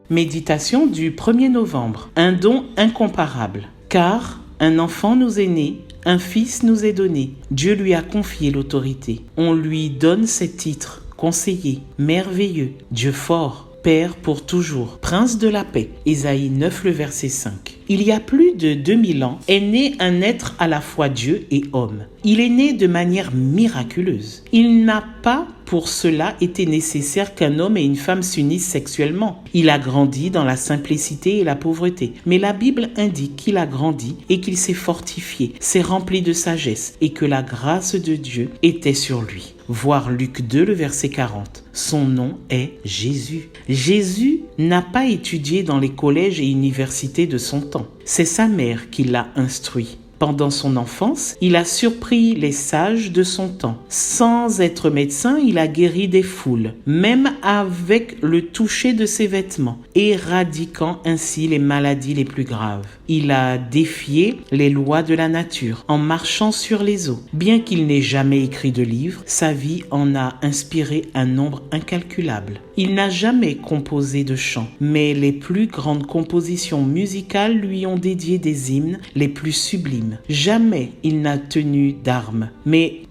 Méditation du 1er novembre. Un don incomparable. Car un enfant nous est né, un fils nous est donné. Dieu lui a confié l'autorité. On lui donne ses titres. Conseiller, merveilleux, Dieu fort, Père pour toujours, Prince de la paix. Ésaïe 9, le verset 5. Il y a plus de 2000 ans, est né un être à la fois Dieu et homme. Il est né de manière miraculeuse. Il n'a pas pour cela été nécessaire qu'un homme et une femme s'unissent sexuellement. Il a grandi dans la simplicité et la pauvreté. Mais la Bible indique qu'il a grandi et qu'il s'est fortifié, s'est rempli de sagesse et que la grâce de Dieu était sur lui. Voir Luc 2, le verset 40. Son nom est Jésus. Jésus n'a pas étudié dans les collèges et universités de son temps. C'est sa mère qui l'a instruit. Pendant son enfance, il a surpris les sages de son temps. Sans être médecin, il a guéri des foules, même avec le toucher de ses vêtements, éradiquant ainsi les maladies les plus graves. Il a défié les lois de la nature en marchant sur les eaux. Bien qu'il n'ait jamais écrit de livre, sa vie en a inspiré un nombre incalculable. Il n'a jamais composé de chants, mais les plus grandes compositions musicales lui ont dédié des hymnes les plus sublimes. Jamais il n'a tenu d'armes, mais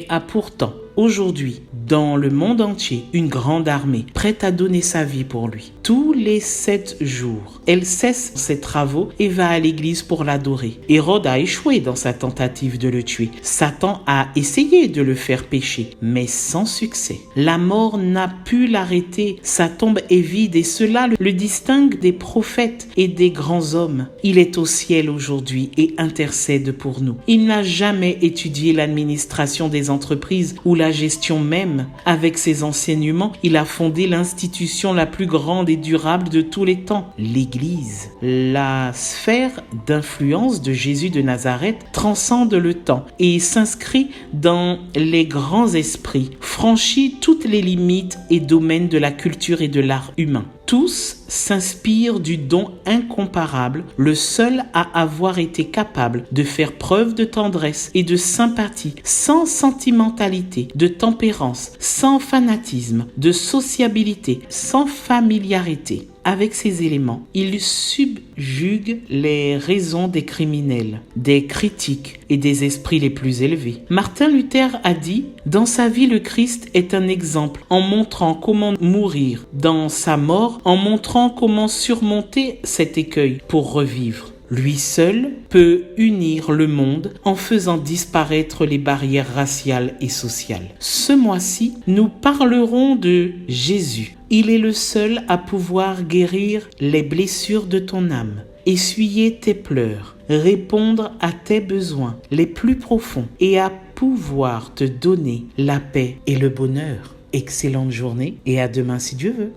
a pourtant, aujourd'hui, dans le monde entier, une grande armée prête à donner sa vie pour lui. Tous les 7 jours, elle cesse ses travaux et va à l'église pour l'adorer. Hérode a échoué dans sa tentative de le tuer. Satan a essayé de le faire pécher, mais sans succès. La mort n'a pu l'arrêter. Sa tombe est vide et cela le distingue des prophètes et des grands hommes. Il est au ciel aujourd'hui et intercède pour nous. Il n'a jamais étudié l'administration des entreprises ou la gestion même. Avec ses enseignements, il a fondé l'institution la plus grande et durable de tous les temps, l'Église. La sphère d'influence de Jésus de Nazareth transcende le temps et s'inscrit dans les grands esprits, franchit toutes les limites et domaines de la culture et de l'art humain. Tous s'inspirent du don incomparable, le seul à avoir été capable de faire preuve de tendresse et de sympathie, sans sentimentalité, de tempérance, sans fanatisme, de sociabilité, sans familiarité. Avec ces éléments, il subjugue les raisons des criminels, des critiques et des esprits les plus élevés. Martin Luther a dit « Dans sa vie, le Christ est un exemple en montrant comment mourir. Dans sa mort, en montrant comment surmonter cet écueil pour revivre. » Lui seul peut unir le monde en faisant disparaître les barrières raciales et sociales. Ce mois-ci, nous parlerons de Jésus. Il est le seul à pouvoir guérir les blessures de ton âme, essuyer tes pleurs, répondre à tes besoins les plus profonds et à pouvoir te donner la paix et le bonheur. Excellente journée et à demain si Dieu veut.